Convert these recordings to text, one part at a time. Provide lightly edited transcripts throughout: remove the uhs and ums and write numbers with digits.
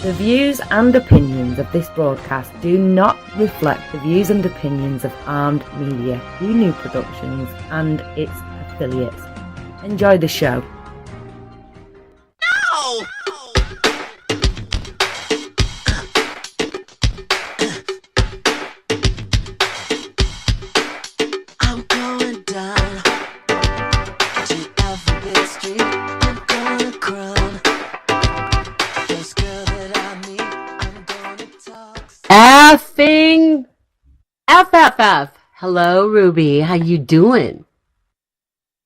The views and opinions of this broadcast do not reflect the views and opinions of Armed Media, New Productions, and its affiliates. Enjoy the show. No! I'm going down to Alphabet Street. I'm gonna crown this girl that I meet. I'm gonna talk. Effing FFF. Hello, Ruby. How you doing?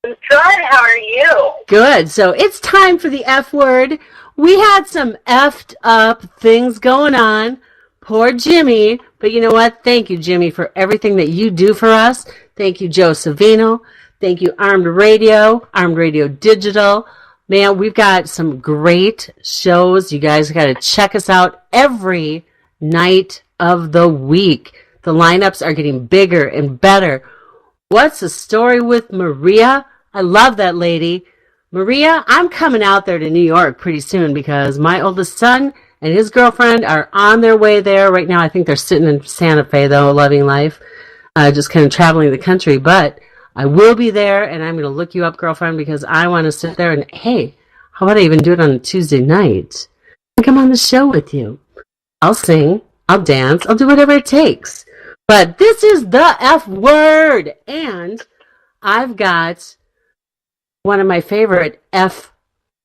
I'm good. How are you? Good. So it's time for the F word. We had some effed up things going on. Poor Jimmy. But you know what? Thank you, Jimmy, for everything that you do for us. Thank you, Joe Savino. Thank you, Armed Radio Digital. Man, we've got some great shows. You guys got to check us out every night of the week. The lineups are getting bigger and better. What's the story with Maria? I love that lady. Maria, I'm coming out there to New York pretty soon because my oldest son and his girlfriend are on their way there right now. I think they're sitting in Santa Fe, though, loving life, just kind of traveling the country. But I will be there, and I'm going to look you up, girlfriend, because I want to sit there and, hey, how about I even do it on a Tuesday night? I'll come on the show with you. I'll sing, I'll dance, I'll do whatever it takes. But this is the F word, and I've got one of my favorite F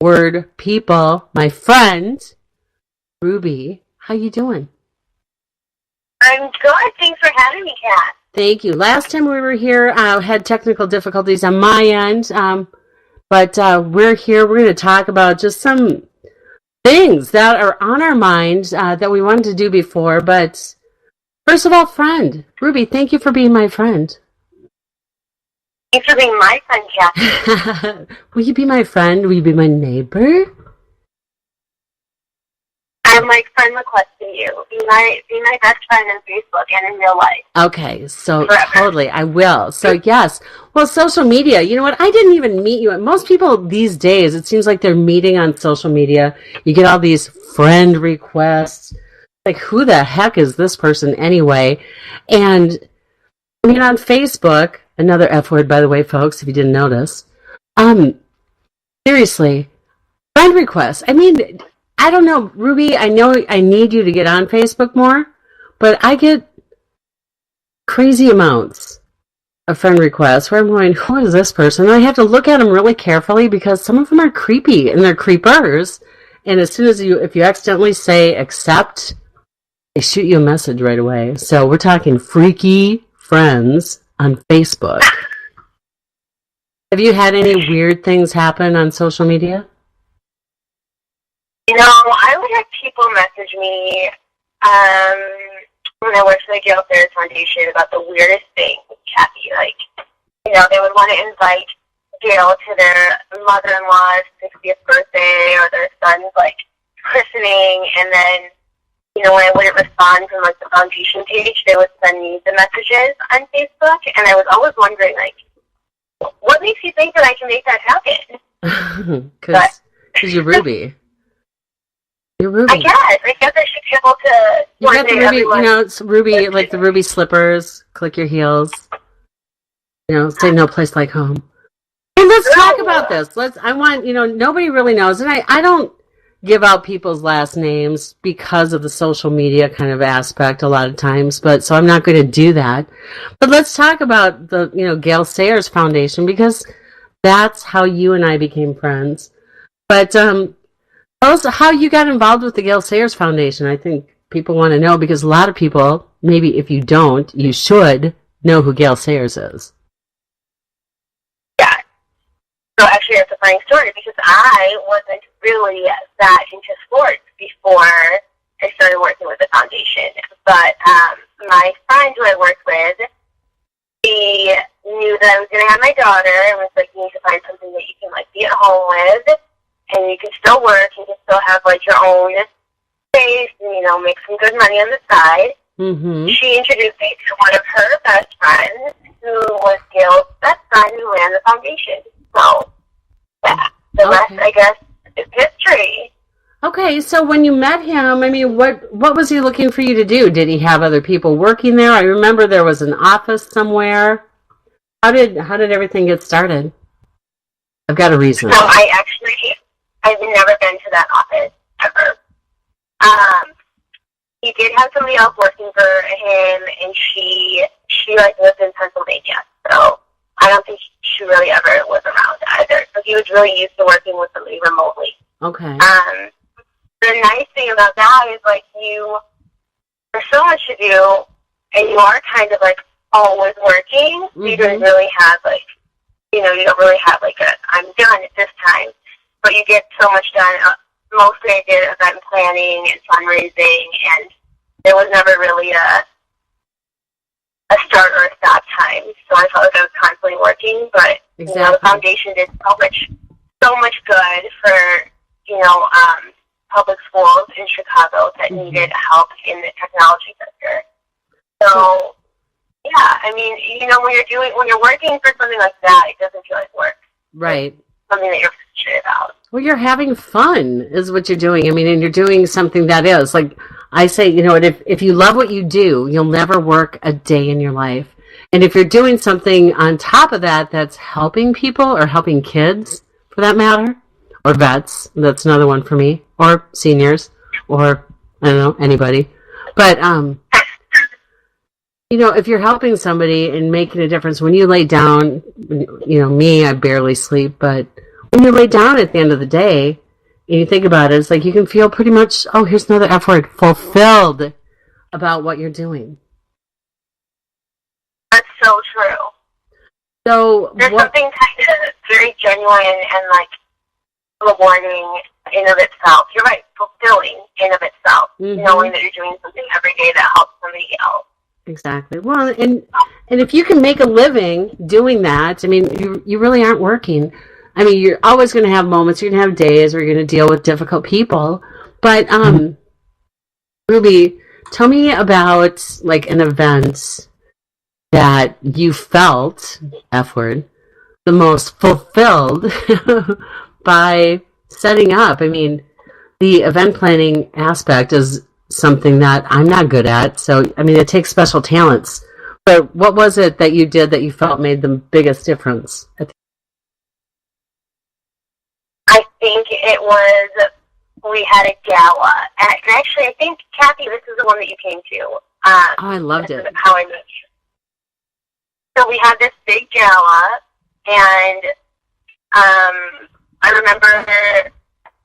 word people, my friend, Ruby. How you doing? I'm good. Thanks for having me, Kat. Thank you. Last time we were here, I had technical difficulties on my end, but we're here. We're going to talk about just some things that are on our minds that we wanted to do before, but first of all, friend. Ruby, thank you for being my friend. Thanks for being my friend, Kat. Will you be my friend? Will you be my neighbor? I'm like friend requesting you. Be my best friend on Facebook and in real life. Okay, so Forever. Totally, I will. So yes, well, social media, you know what? I didn't even meet you. Most people these days, it seems like they're meeting on social media. You get all these friend requests. Like, who the heck is this person anyway? And I mean, on Facebook, another F word, by the way, folks, if you didn't notice. Seriously, friend requests. I mean, I don't know, Ruby, I know I need you to get on Facebook more, but I get crazy amounts of friend requests where I'm going, who is this person? And I have to look at them really carefully because some of them are creepy and they're creepers. And as soon as if you accidentally say accept, they shoot you a message right away. So we're talking freaky friends on Facebook. Have you had any weird things happen on social media? You know, I would have people message me when I worked for the Gail Sayers Foundation about the weirdest things, Cathy. Like, you know, they would want to invite Gail to their mother-in-law's 60th birthday or their son's, like, christening, and then, you know, when I wouldn't respond from, like, the foundation page, they would send me the messages on Facebook, and I was always wondering, like, what makes you think that I can make that happen? Because you're Ruby. You're Ruby. I guess I should be able to. You got the Ruby, you know, it's Ruby, like the Ruby slippers. Click your heels. You know, say no place like home. And let's talk about this. I want, you know, nobody really knows, and I don't give out people's last names because of the social media kind of aspect a lot of times, but so I'm not going to do that. But let's talk about the, you know, Gail Sayers Foundation because that's how you and I became friends. But also, how you got involved with the Gail Sayers Foundation, I think people want to know because a lot of people, maybe if you don't, you should know who Gail Sayers is. Yeah. So actually, it's a funny story because I wasn't really that into sports before I started working with the foundation. But my friend who I worked with, she knew that I was going to have my daughter and was like, you need to find something that you can, like, be at home with. And you can still work, you can still have, like, your own space and, you know, make some good money on the side. Mm-hmm. She introduced me to one of her best friends, who was Gail's best friend who ran the foundation. So, yeah, the rest, I guess, is history. Okay, so when you met him, I mean, what was he looking for you to do? Did he have other people working there? I remember there was an office somewhere. How did everything get started? I've got a reason. So I've never been to that office ever. He did have somebody else working for him, and she like lived in Pennsylvania, so I don't think she really ever was around either. So he was really used to working with somebody remotely. Okay. The nice thing about that is like there's so much to do, and you are kind of like always working. So you don't really have like, you don't really have like I'm done at this time, but you get so much done. Mostly I did event planning and fundraising, and there was never really a start or a stop time. So I felt like I was constantly working, but the foundation did so much good for public schools in Chicago that needed help in the technology sector. So yeah, I mean, when you're working for something like that, it doesn't feel like work. Right. It's something that you're passionate about. Well, you're having fun is what you're doing. I mean, and you're doing something that is like I say, if you love what you do, you'll never work a day in your life. And if you're doing something on top of that that's helping people or helping kids, for that matter, or vets, that's another one for me, or seniors, or I don't know, anybody. But if you're helping somebody and making a difference, when you lay down, me, I barely sleep, but when you lay down at the end of the day and you think about it, it's like you can feel pretty much, here's another F word, fulfilled about what you're doing. That's so true. So there's something kind of very genuine and like rewarding in of itself. You're right, fulfilling in of itself, knowing that you're doing something every day that helps somebody else. Exactly. Well, and if you can make a living doing that, I mean, you really aren't working. I mean, you're always going to have moments, you're going to have days where you're going to deal with difficult people. But, Ruby, tell me about, like, an event that you felt, F word, the most fulfilled by setting up. I mean, the event planning aspect is something that I'm not good at. So, I mean, it takes special talents. But what was it that you did that you felt made the biggest difference? I think it was, we had a gala. And actually, I think, Cathy, this is the one that you came to. I loved it. How I met you. So we had this big gala, and I remember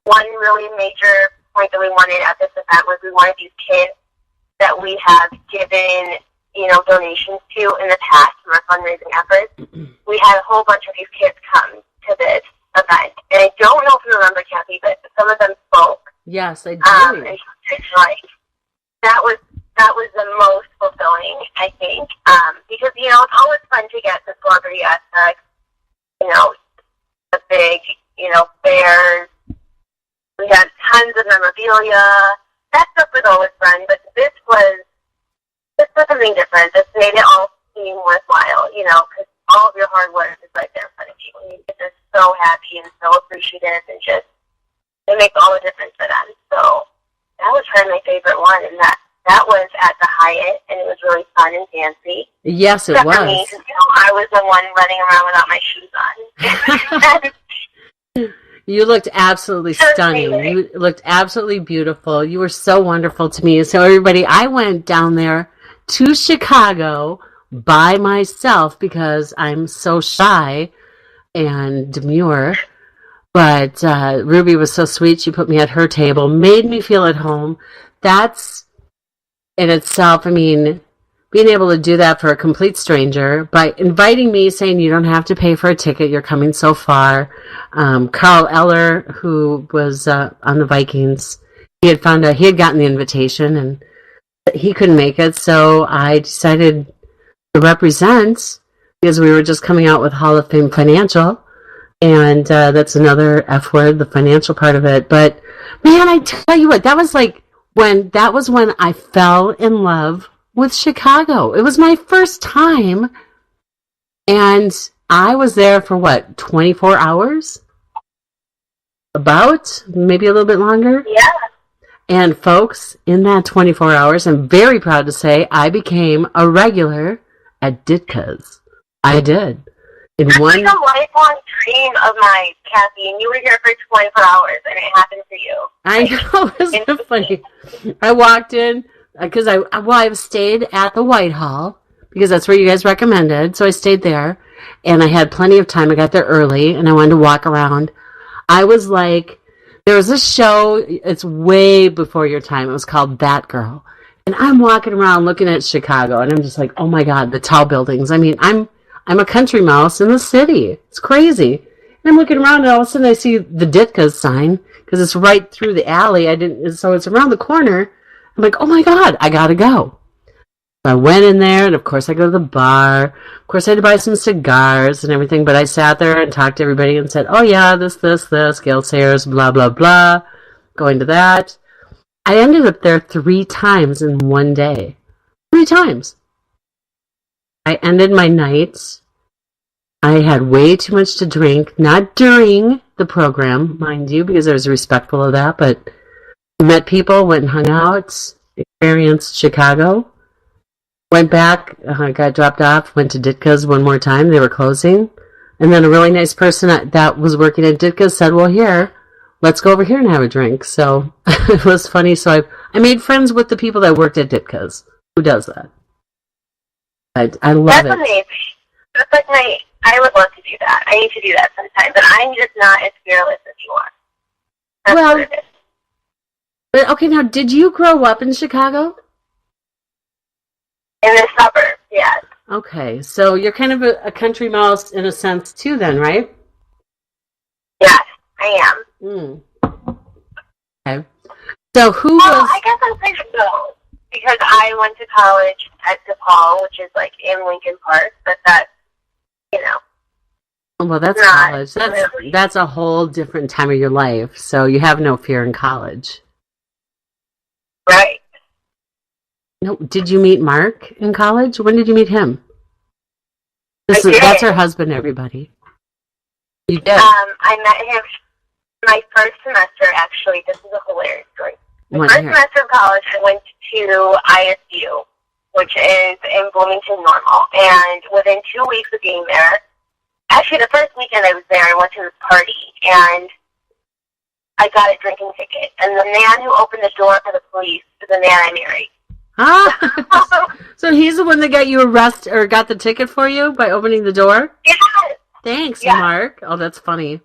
one really major point that we wanted at this event was we wanted these kids that we have given, donations to in the past from our fundraising efforts. We had a whole bunch of these kids come to this event. And I don't know if you remember, Cathy, but some of them spoke. Yes, I do. And it's like, that was the most fulfilling, I think, because, it's always fun to get the celebrity aspect, the big, bears. We had tons of memorabilia. That stuff was always fun, but this was something different. This made it all seem worthwhile, because all of your hard work is right there in front of you. And you're just so happy and so appreciative, and just, it makes all the difference for them. So that was probably my favorite one, and that was at the Hyatt, and it was really fun and fancy. Yes, it was. For me, 'cause, I was the one running around without my shoes on. You looked absolutely stunning. You looked absolutely beautiful. You were so wonderful to me. So everybody, I went down there to Chicago by myself because I'm so shy and demure. But Ruby was so sweet. She put me at her table, made me feel at home. That's in itself, I mean, being able to do that for a complete stranger by inviting me, saying you don't have to pay for a ticket, you're coming so far. Carl Eller, who was on the Vikings, he had gotten the invitation and he couldn't make it, so I decided to represent because we were just coming out with Hall of Fame Financial, and that's another F word, the financial part of it. But man, I tell you what, that was when I fell in love with Chicago. It was my first time, and I was there for 24 hours? about, maybe a little bit longer. Yeah. And folks, in that 24 hours, I'm very proud to say I became a regular at Ditka's. I did. In That's one, like a lifelong dream of mine, Kathy, and you were here for 24 hours, and it happened for you. I know, isn't it funny? I walked in, because I stayed at the Whitehall, because that's where you guys recommended, so I stayed there, and I had plenty of time. I got there early, and I wanted to walk around. I was like, there was this show, it's way before your time, it was called That Girl, and I'm walking around looking at Chicago, and I'm just like, oh my God, the tall buildings. I mean, I'm a country mouse in the city. It's crazy. And I'm looking around, and all of a sudden I see the Ditka's sign, because it's right through the alley. So it's around the corner. I'm like, oh my God, I gotta go. So I went in there, and of course I go to the bar. Of course I had to buy some cigars and everything, but I sat there and talked to everybody and said, oh yeah, this, Gail Sayers, blah, blah, blah. Going to that. I ended up there 3 times in one day. 3 times. I ended my night. I had way too much to drink, not during the program, mind you, because I was respectful of that, but met people, went and hung out, experienced Chicago, went back, got dropped off, went to Ditka's one more time. They were closing. And then a really nice person that was working at Ditka's said, well, here, let's go over here and have a drink. So it was funny. So I made friends with the people that worked at Ditka's. Who does that? I love That's it. amazing. That's like I would love to do that. I need to do that sometime, but I'm just not as fearless as you are. That's Well, what it is. but okay, now, did you grow up in Chicago? In the suburbs, yes. Okay, so you're kind of a country mouse in a sense too then, right? Yes, I am. Okay. So who Well, was... I guess I'm pretty so, because I went to college at DePaul, which is like in Lincoln Park, but that's, you know. Well, that's not college. really. That's a whole different time of your life, so you have no fear in college. Right. No, did you meet Mark in college? When did you meet him? I did. That's her husband, everybody. You did. I met him my first semester, actually. This is a hilarious story. My first semester of college, I went to ISU, which is in Bloomington Normal. And within 2 weeks of being there, actually the first weekend I was there, I went to this party, and I got a drinking ticket. And the man who opened the door for the police is the man I married. Ah, so he's the one that got you arrested or got the ticket for you by opening the door? Yes. Thanks, Yes. Mark. Oh, that's funny.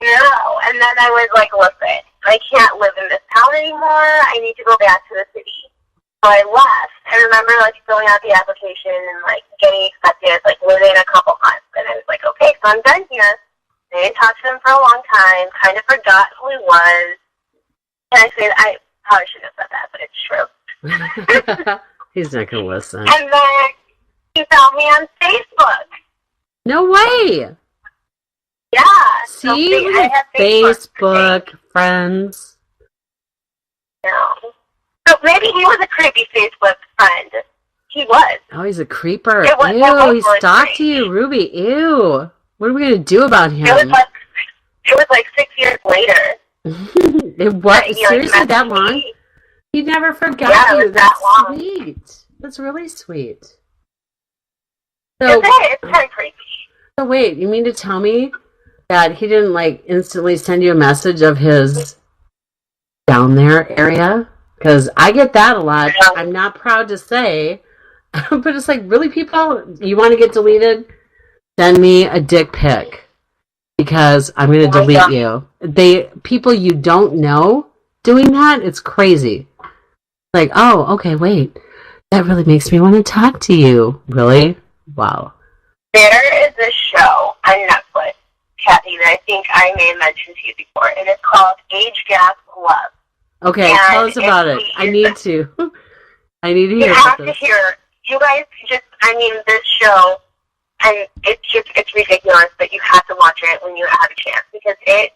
No. And then I was like, listen, I can't live in this town anymore. I need to go back to the city. So I left. I remember like filling out the application and like getting accepted like within a couple months. And I was like, okay, so I'm done here. I didn't talk to him for a long time. Kind of forgot who he was. And I said, I probably shouldn't have said that, but it's true. He's not going to listen. And then he found me on Facebook. No way. Yeah. So See, we I have have Facebook friends. No. So maybe he was a creepy Facebook friend. He was. Oh, he's a creeper. It was- it Ew, was he really stalked strange. you, Ruby. Ew. What are we going to do about him? It was like 6 years later. What? He, Seriously, messaged that long? me. He never forgot Yeah, it you. was that That's long. sweet. That's really sweet. Is So, it? It's kind of creepy. so wait, you mean to tell me that he didn't like instantly send you a message of his down there area? Because I get that a lot. Yeah. I'm not proud to say, but it's like, really, people, you want to get deleted? Send me a dick pic because I'm going to Oh my delete God. you. People you don't know doing that, it's crazy. Like, oh, okay, wait. That really makes me want to talk to you. Really? Wow. There is this show on Netflix, Kathy, that I think I may have mentioned to you before, and it's called Age Gap Love. Okay, And tell us about it. I need to. I need to hear You about have to this. hear. You guys just, I mean, this show, and it's ridiculous, but you have to watch it when you have a chance, because and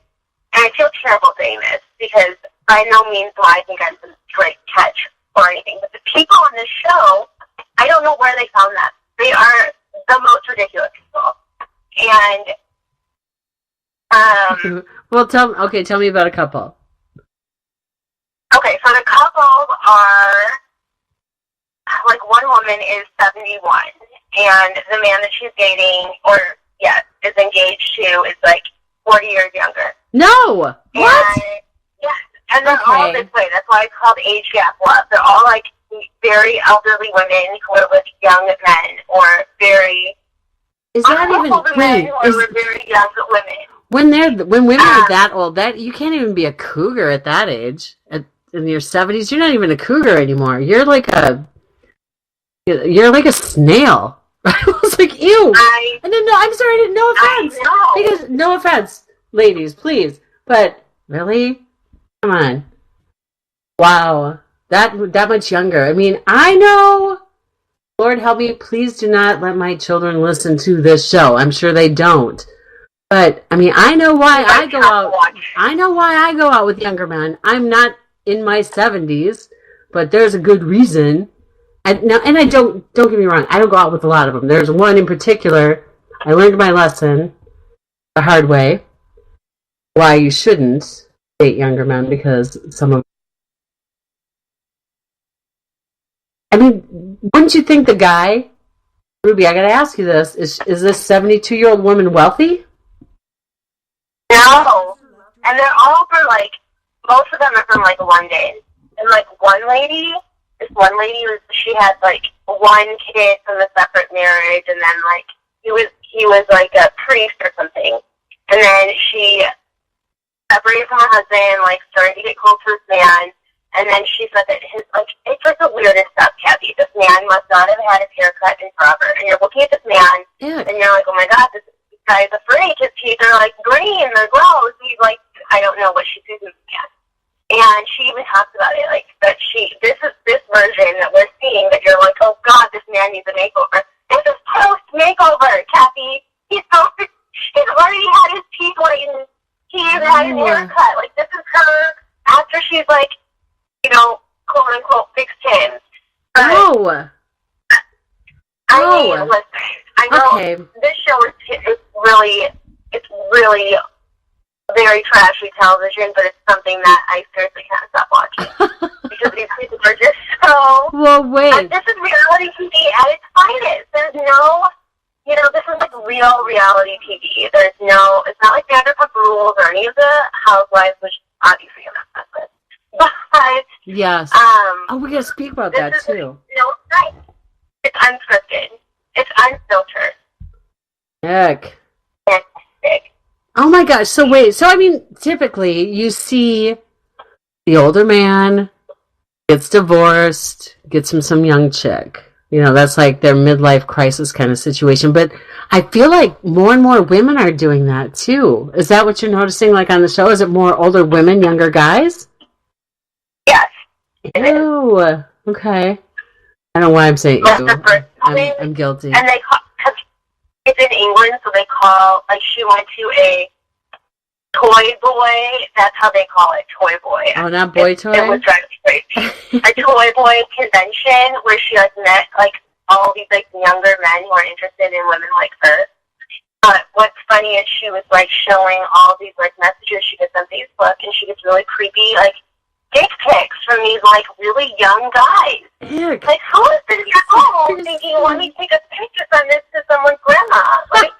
I feel terrible saying this, because by no means do I think I'm some great catch or anything, but the people on this show, I don't know where they found them. They are the most ridiculous people. And, Well, tell me about a couple. Okay, so the couples are, like, one woman is 71, and the man that she's dating, is engaged to is, like, 40 years younger. No! What? And, yeah, and they're all this way. That's why it's called age gap love. They're all, like, very elderly women who are with young men, or very... Is that even... men who are with very young women. When women are that old, that you can't even be a cougar at that age. In your 70s, you're not even a cougar anymore. You're like a snail. I was like, ew. And then, no, I'm sorry, no offense. Because, no offense, ladies, please. But, really? Come on. Wow. That much younger. I mean, I know, Lord help me, please do not let my children listen to this show. I'm sure they don't. But, I mean, I know why I go out. I know why I go out with younger men. I'm not in my 70s, but there's a good reason. And I don't get me wrong, I don't go out with a lot of them. There's one in particular, I learned my lesson the hard way, why you shouldn't date younger men, because some of... I mean, wouldn't you think the guy, Ruby, I gotta ask you this, is this 72-year-old woman wealthy? No. And they're all for, like, most of them are from, like, London. And, like, this one lady, she had, like, one kid from a separate marriage, and then, like, he was like, a priest or something. And then she separated from her husband, like, started to get close to this man, and then she said that it's like the weirdest stuff, Cathy. This man must not have had his hair cut in forever. And you're looking at this man, and you're like, oh my God, this guy's a freak. His teeth are, like, green, they're gross. He's like, I don't know what she sees in this man. And she even talks about it, like, that this version that we're seeing, that you're like, oh God, this man needs a makeover. This is post-makeover, Cathy. He's already had his teeth whitened. He even had his hair cut. Like, this is her after she's, like, you know, quote unquote, fixed him. But, I mean, listen, I know this show is really very trashy television, but it's something that I seriously can't stop watching. Because these people are just so... Well, wait. This is reality TV at its finest. There's no... You know, this is like real reality TV. There's no... It's not like Vanderpump Rules or any of the Housewives, which obviously I'm not with. But... Yes. We gotta speak about that, too. No, right. It's unscripted. It's unfiltered. Heck. Fantastic. Oh my gosh. So wait, I mean, typically you see the older man gets divorced, gets him some young chick. You know, that's like their midlife crisis kind of situation. But I feel like more and more women are doing that too. Is that what you're noticing, like, on the show? Is it more older women, younger guys? Yes. Ew. Okay. I don't know why I'm saying ew. I'm guilty. And they call, it's in England, so they call, like, she went to a toy boy, that's how they call it, toy boy. Oh, not boy toy? It was driving me crazy. A toy boy convention where she, like, met, like, all these, like, younger men who are interested in women like her. But what's funny is she was, like, showing all these, like, messages she gets on Facebook, and she gets really creepy, like, dick pics from these, like, really young guys. Heck. Like, who is this at home thinking, let me take a picture from this to someone's grandma? Like,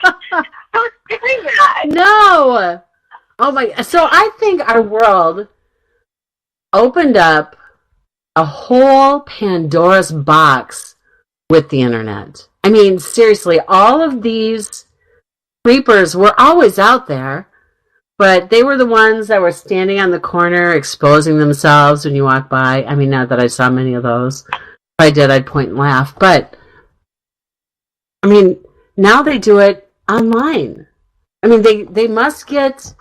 who's doing that? No! Oh my, so I think our world opened up a whole Pandora's box with the internet. I mean, seriously, all of these creepers were always out there. But they were the ones that were standing on the corner exposing themselves when you walk by. I mean, not that I saw many of those. If I did, I'd point and laugh. But, I mean, now they do it online. I mean, they must get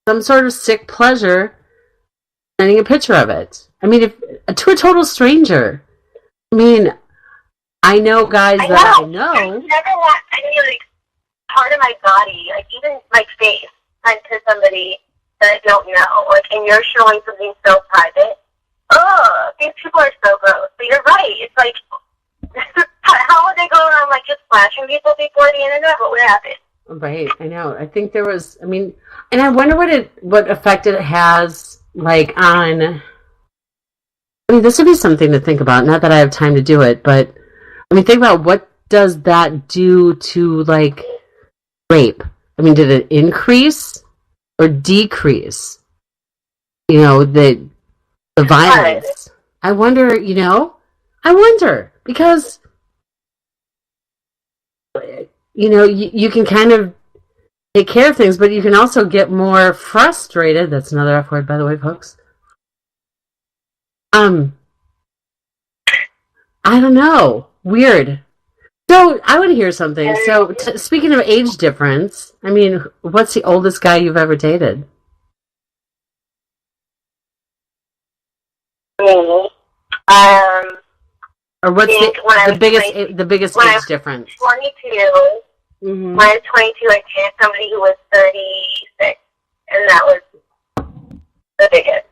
some sort of sick pleasure sending a picture of it. I mean, to a total stranger. I mean, I know guys I never want any, like, part of my body, like, even my face, sent to somebody that I don't know, like, and you're showing something so private. Ugh, these people are so gross. But you're right. It's like, how would they go around, like, just flashing people before the internet? What would happen? Right, I know. I think there was, I mean, And I wonder what effect it has, like, on... I mean, this would be something to think about. Not that I have time to do it, but, I mean, think about what does that do to, like, rape? I mean, did it increase or decrease? You know, the violence. I wonder, because, you can kind of take care of things, but you can also get more frustrated. That's another F word, by the way, folks. I don't know. Weird. So, I want to hear something. So, speaking of age difference, I mean, what's the oldest guy you've ever dated? Me. Or what's the biggest age difference? 22. Mm-hmm. When I was 22, I dated somebody who was 36, and that was the biggest.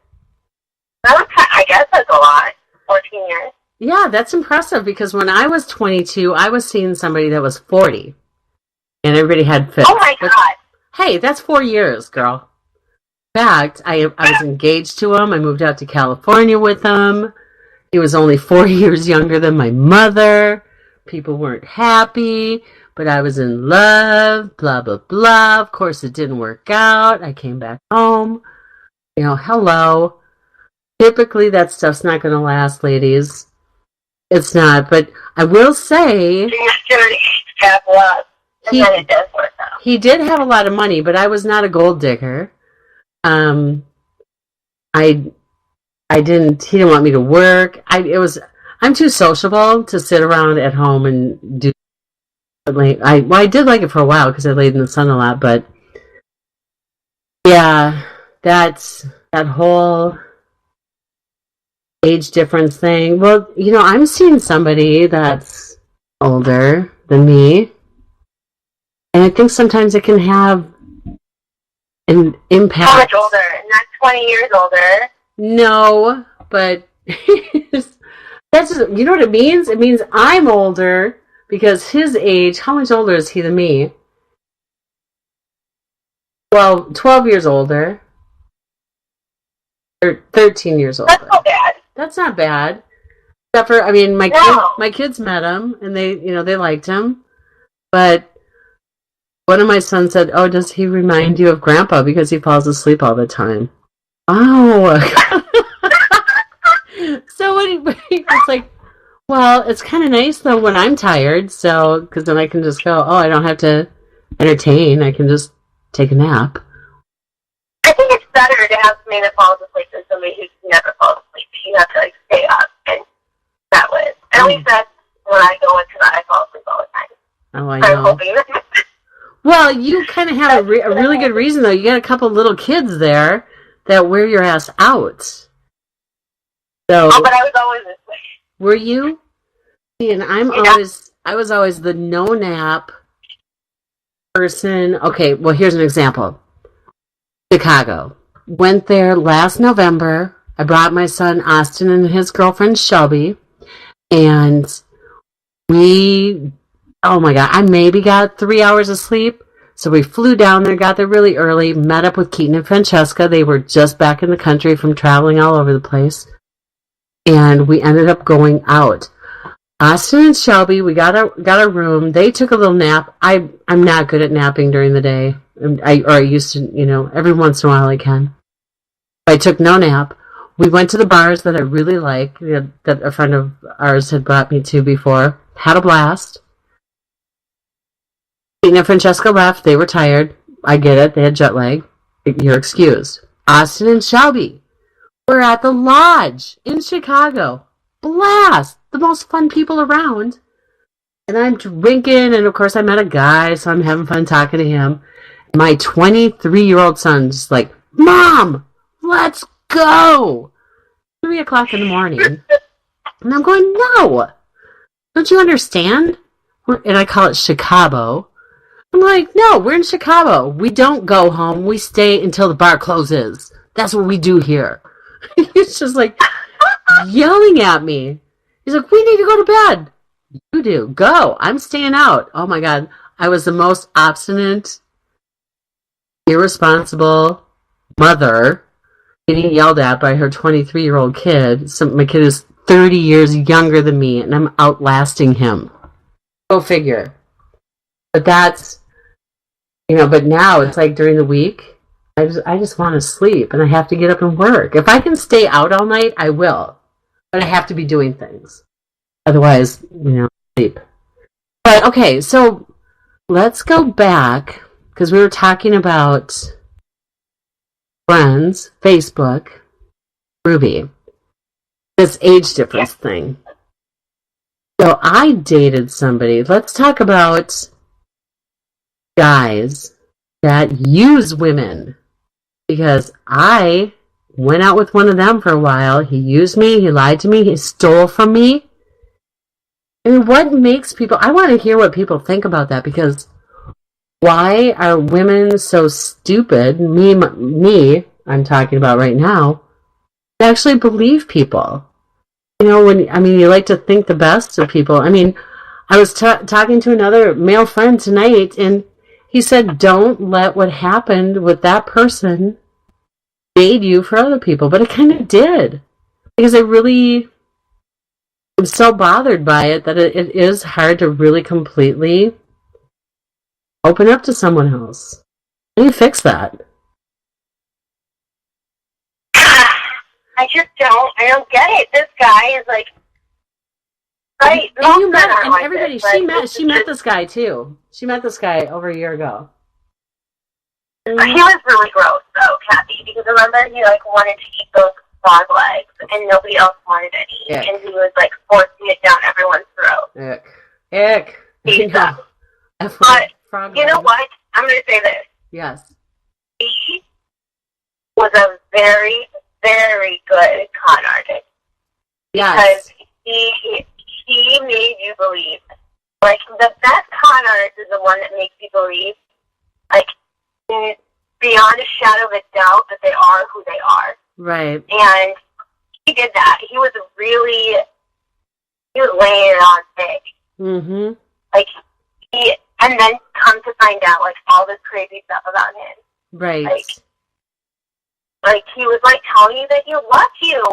I guess that's a lot. 14 years. Yeah, that's impressive, because when I was 22, I was seeing somebody that was 40. And everybody had fits. Oh my God. Hey, that's 4 years, girl. In fact, I was engaged to him. I moved out to California with him. He was only 4 years younger than my mother. People weren't happy, but I was in love, blah, blah, blah. Of course, it didn't work out. I came back home. Hello. Typically, that stuff's not going to last, ladies. It's not, but I will say... You're going to have love, and then it does work out. He did have a lot of money, but I was not a gold digger. He didn't want me to work. I'm too sociable to sit around at home and do. I did like it for a while because I laid in the sun a lot, but yeah, that whole age difference thing. Well, I'm seeing somebody that's older than me, and I think sometimes it can have an impact. How much older? Not 20 years older. No, but that's just, you know what it means? It means I'm older because his age, how much older is he than me? Well, 12 years older. Or 13 years older. That's not bad. That's not bad. Except for, my kids met him and they liked him. But one of my sons said, "Oh, does he remind you of Grandpa because he falls asleep all the time?" Oh. So it's like, well, it's kind of nice though when I'm tired, so because then I can just go, I don't have to entertain. I can just take a nap. I think it's better to have somebody that falls asleep than somebody who never falls asleep. You have to stay up, and that was at least that's when I go into that. I fall asleep all the time. Oh, I know. I'm hoping. Well, you kind of have a really good reason though. You got a couple little kids there that wear your ass out. So, but I was always this way. Were you? See, and I was always the no nap person. Okay, well, here's an example. Chicago. Went there last November. I brought my son Austin and his girlfriend Shelby, and oh my God, I maybe got 3 hours of sleep. So we flew down there, got there really early, met up with Keaton and Francesca. They were just back in the country from traveling all over the place. And we ended up going out. Austin and Shelby, we got a room. They took a little nap. I'm not good at napping during the day. I used to, every once in a while I can. I took no nap. We went to the bars that I really like, that a friend of ours had brought me to before. Had a blast. Keaton and Francesca left. They were tired. I get it. They had jet lag. You're excused. Austin and Shelby were at the Lodge in Chicago. Blast! The most fun people around. And I'm drinking, and of course I met a guy, so I'm having fun talking to him. My 23-year-old son's like, "Mom, let's go!" 3 o'clock in the morning. And I'm going, "No! Don't you understand?" And I call it Chicago. I'm like, "No, we're in Chicago. We don't go home. We stay until the bar closes. That's what we do here." He's just like yelling at me. He's like, "We need to go to bed." "You do. Go. I'm staying out." Oh my God. I was the most obstinate irresponsible mother getting yelled at by her 23-year-old kid. So my kid is 30 years younger than me, and I'm outlasting him. Go figure. But that's, but now it's like during the week, I just want to sleep, and I have to get up and work. If I can stay out all night, I will. But I have to be doing things. Otherwise, sleep. But, okay, so let's go back, because we were talking about friends, Facebook, Ruby, this age difference thing. So I dated somebody. Let's talk about guys that use women. Because I went out with one of them for a while. He used me. He lied to me. He stole from me. I mean, what makes people... I want to hear what people think about that, because why are women so stupid, me, I'm talking about right now, to actually believe people? You like to think the best of people. I mean, I was talking to another male friend tonight, and he said, don't let what happened with that person bait you for other people. But it kind of did. Because I really am so bothered by it that it is hard to really completely open up to someone else. How do you fix that? I don't get it. This guy is like, right? And you met, and everybody, she met this guy too. She met this guy over a year ago. He was really gross, though, Cathy, because remember he wanted to eat those frog legs, and nobody else wanted any, and he was forcing it down everyone's throat. Ick. But you know what? I'm going to say this. Yes. He was a very, very good con artist. Yes. Because he made you believe. The best con artist is the one that makes you believe, beyond a shadow of a doubt, that they are who they are. Right. And he did that. He was laying it on thick. Mm-hmm. And then come to find out, all this crazy stuff about him. Right. He was, telling you that he loved you.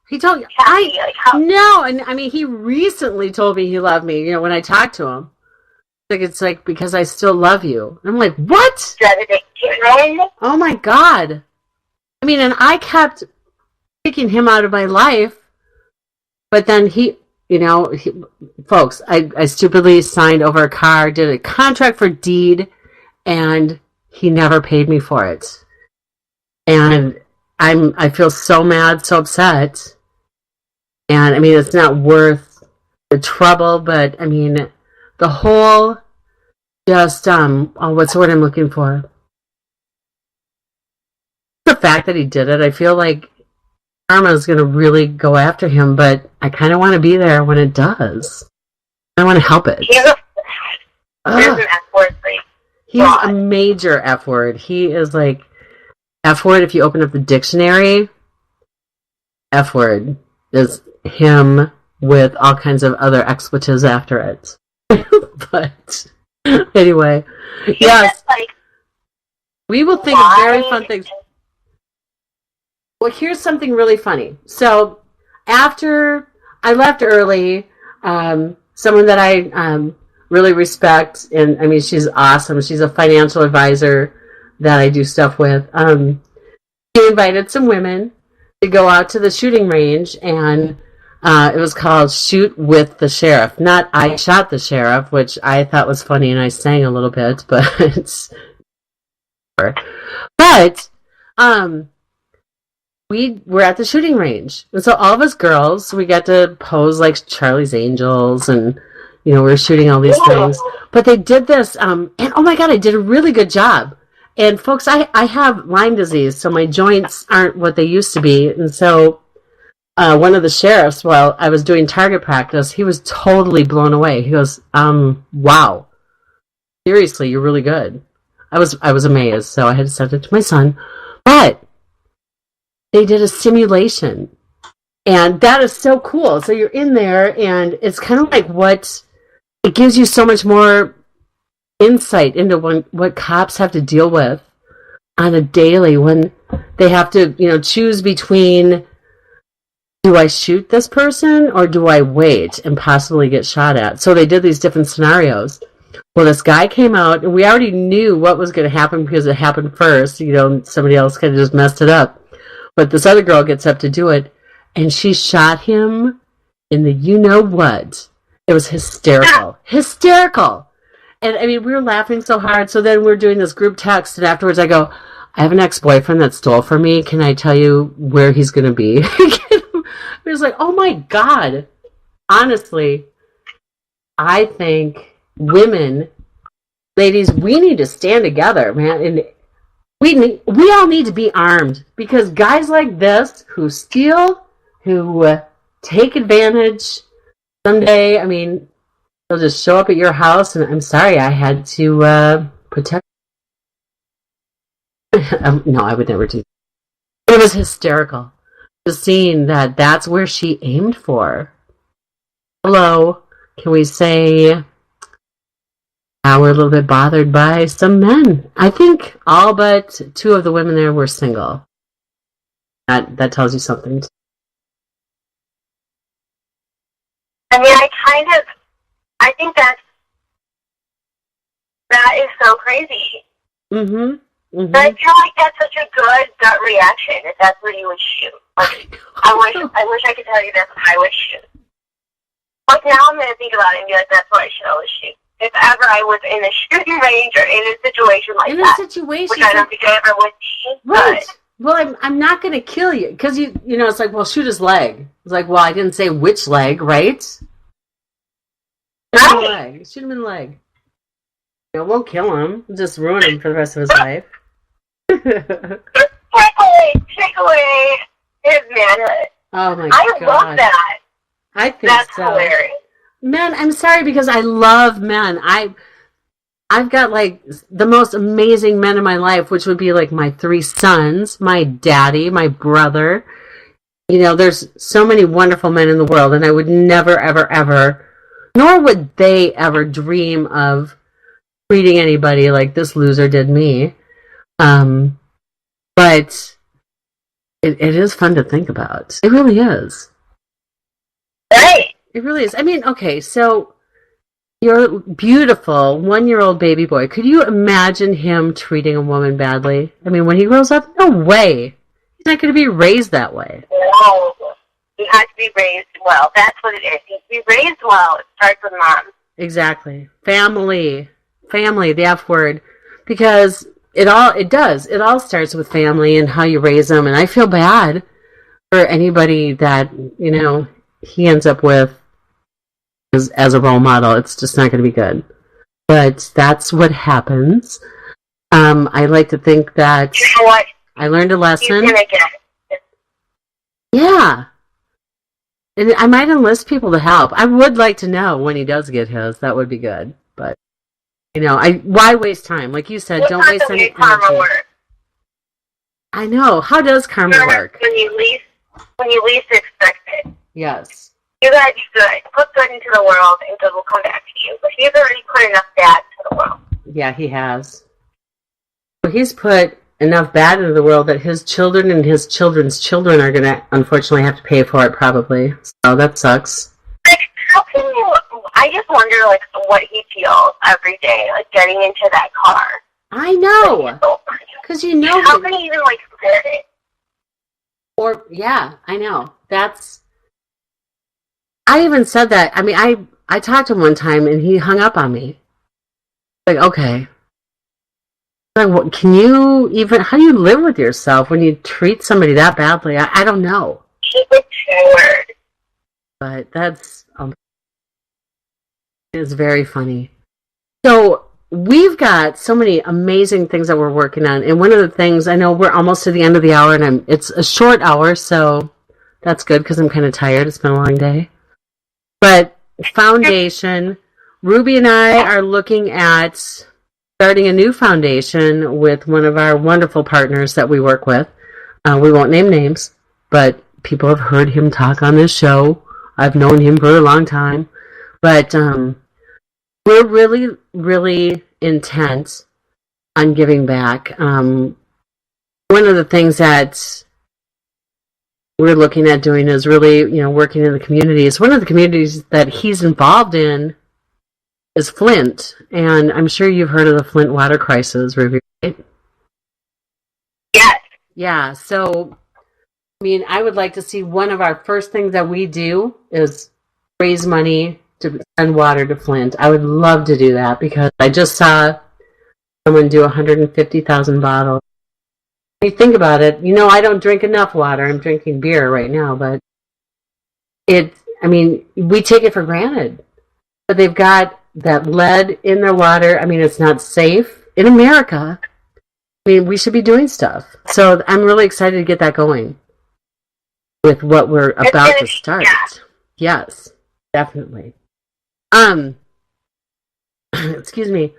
He told you. Cathy, No, and he recently told me he loved me, when I talked to him. It's because I still love you. I'm like, what? Oh my God. And I kept kicking him out of my life, but then folks, I stupidly signed over a car, did a contract for deed, and he never paid me for it. And I feel so mad, so upset. And it's not worth the trouble, but the whole what's the word I'm looking for? The fact that he did it, I feel like karma is going to really go after him, but I kind of want to be there when it does. I want to help it. He's an F-word. He's a major F-word. He is F-word, if you open up the dictionary, F-word is him with all kinds of other expletives after it. But anyway, yes. We will think of very fun things. Well, here's something really funny. So, after I left early, someone that I really respect, and she's awesome. She's a financial advisor that I do stuff with. She invited some women to go out to the shooting range, and it was called Shoot with the Sheriff. Not I Shot the Sheriff, which I thought was funny, and I sang a little bit, but we were at the shooting range. And so all of us girls, we got to pose like Charlie's Angels, and we were shooting all these things. But they did this, and oh my God, I did a really good job. And folks, I have Lyme disease, so my joints aren't what they used to be. And so one of the sheriffs, while I was doing target practice, he was totally blown away. He goes, wow, seriously, you're really good. I was amazed, so I had to send it to my son. But they did a simulation, and that is so cool. So you're in there, and it's kind of like it gives you so much more insight into what cops have to deal with on a daily when they have to, choose between, do I shoot this person or do I wait and possibly get shot at? So they did these different scenarios. Well, this guy came out, and we already knew what was going to happen because it happened first. Somebody else kind of just messed it up. But this other girl gets up to do it, and she shot him in the you-know-what. It was hysterical. Hysterical! And, we were laughing so hard. So then we're doing this group text, and afterwards I go, I have an ex-boyfriend that stole from me. Can I tell you where he's going to be? It was like, oh my God. Honestly, I think women, ladies, we need to stand together, man. And we all need to be armed, because guys like this who steal, who take advantage, someday, they'll just show up at your house, and I'm sorry, I had to protect. No, I would never do that. It was hysterical. Just seeing that that's where she aimed for. Hello, can we say we're a little bit bothered by some men? I think all but 2 of the women there were single. That tells you something. I think that is so crazy. Mm-hmm. Mm-hmm. But I feel like that's such a good gut reaction if that's what you would shoot. Like, I wish I could tell you that's what I would shoot. Like, now I'm going to think about it and be like, that's what I should always shoot. If ever I was in a shooting range or in a situation like that. Which I don't think I ever would be. Right. Well, I'm not going to kill you. Because, it's like, well, shoot his leg. It's like, well, I didn't say which leg, right? Shoot him in the leg. Shoot him in the leg. It won't kill him. It'll just ruin him for the rest of his life. Take away his manhood. Oh my God. I love that. I think that's so. Hilarious. Men, I'm sorry, because I love men. I've got like the most amazing men in my life, which would be like my 3 sons, my daddy, my brother. There's so many wonderful men in the world, and I would never, ever, ever, nor would they ever dream of treating anybody like this loser did me. But it is fun to think about. It really is. Right. It really is. Okay, so your beautiful 1-year-old baby boy, could you imagine him treating a woman badly? When he grows up, no way. He's not going to be raised that way. No. He has to be raised well. That's what it is. He has to be raised well. It starts with mom. Exactly. Family, the F word. Because it all starts with family and how you raise them. And I feel bad for anybody that, he ends up with as a role model. It's just not going to be good. But that's what happens. I like to think that you know what? I learned a lesson. He's going to get it. Yeah. And I might enlist people to help. I would like to know when he does get his. That would be good. But, why waste time? Like you said, don't waste any energy. Karma work. I know. How does karma work? When you least expect it. Yes. You gotta do good. Put good into the world, and good will come back to you. But he's already put enough bad into the world. Yeah, he has. Well, he's put enough bad into the world that his children and his children's children are going to, unfortunately, have to pay for it, probably. So that sucks. Like, how can you... I just wonder, like, what he feels every day, like, getting into that car. I know. Because How can he even, like, compare it? Or, yeah, I know. I even said that. I talked to him one time, and he hung up on me. Like, okay. Like, what, how do you live with yourself when you treat somebody that badly? I don't know. Keep it forward. But that's, it's very funny. So, we've got so many amazing things that we're working on. And one of the things, I know we're almost to the end of the hour, and it's a short hour, so that's good because I'm kind of tired. It's been a long day. But foundation, Ruby and I are looking at starting a new foundation with one of our wonderful partners that we work with. We won't name names, but people have heard him talk on this show. I've known him for a long time. But we're really, really intent on giving back. one of the things that we're looking at doing is really, working in the communities. One of the communities that he's involved in is Flint, and I'm sure you've heard of the Flint water crisis, Ruby, right? Yes. Yeah, so, I would like to see one of our first things that we do is raise money to send water to Flint. I would love to do that because I just saw someone do 150,000 bottles. When you think about it, I don't drink enough water. I'm drinking beer right now, but we take it for granted. But they've got that lead in their water. It's not safe. In America, we should be doing stuff. So I'm really excited to get that going with what we're about to start. Yeah. Yes, definitely. Excuse me.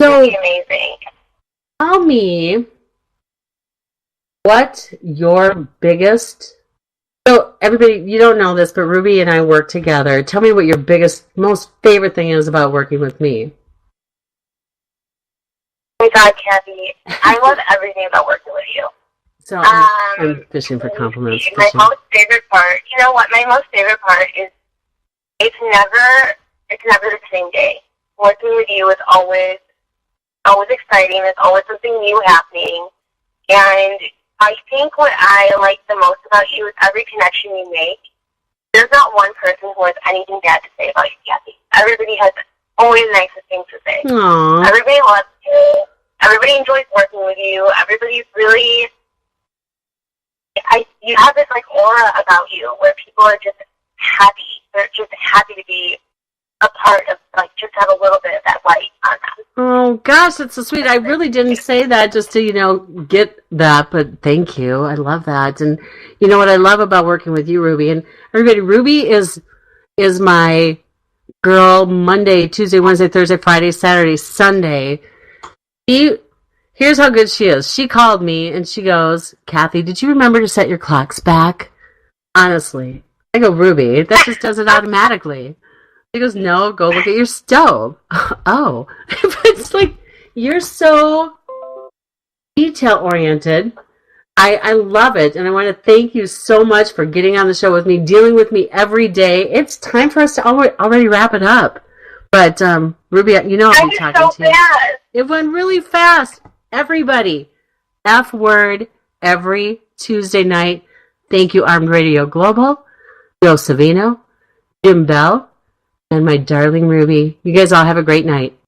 So, It's amazing. tell me what your biggest... So, everybody, you don't know this, but Ruby and I work together. Tell me what your most favorite thing is about working with me. Oh my God, Cathy, I love everything about working with you. So, I'm fishing for compliments. My most favorite part, you know what? My most favorite part is it's never the same day. Working with you is always exciting. There's always something new happening, and I think what I like the most about you is every connection you make. There's not one person who has anything bad to say about you, Cathy. Everybody has always nicest things to say. Aww. Everybody loves you. Everybody enjoys working with you. Everybody's really... you have this aura about you where people are just happy. They're just happy to be a part of, just have a little bit of that light on them. Oh, gosh, that's so sweet. I really didn't say that just to, get that, but thank you. I love that. And you know what I love about working with you, Ruby? And everybody, Ruby is my girl Monday, Tuesday, Wednesday, Thursday, Friday, Saturday, Sunday. Here's how good she is. She called me and she goes, Cathy, did you remember to set your clocks back? Honestly. I go, Ruby, that just does it automatically. She goes, no, go look at your stove. Oh. But it's you're so detail-oriented. I love it, and I want to thank you so much for getting on the show with me, dealing with me every day. It's time for us to already wrap it up. But, Ruby, I'll be talking to you. Fast. It went really fast. Everybody, F word every Tuesday night. Thank you, Armed Radio Global, Joe Savino, Jim Bell, and my darling Ruby. You guys all have a great night.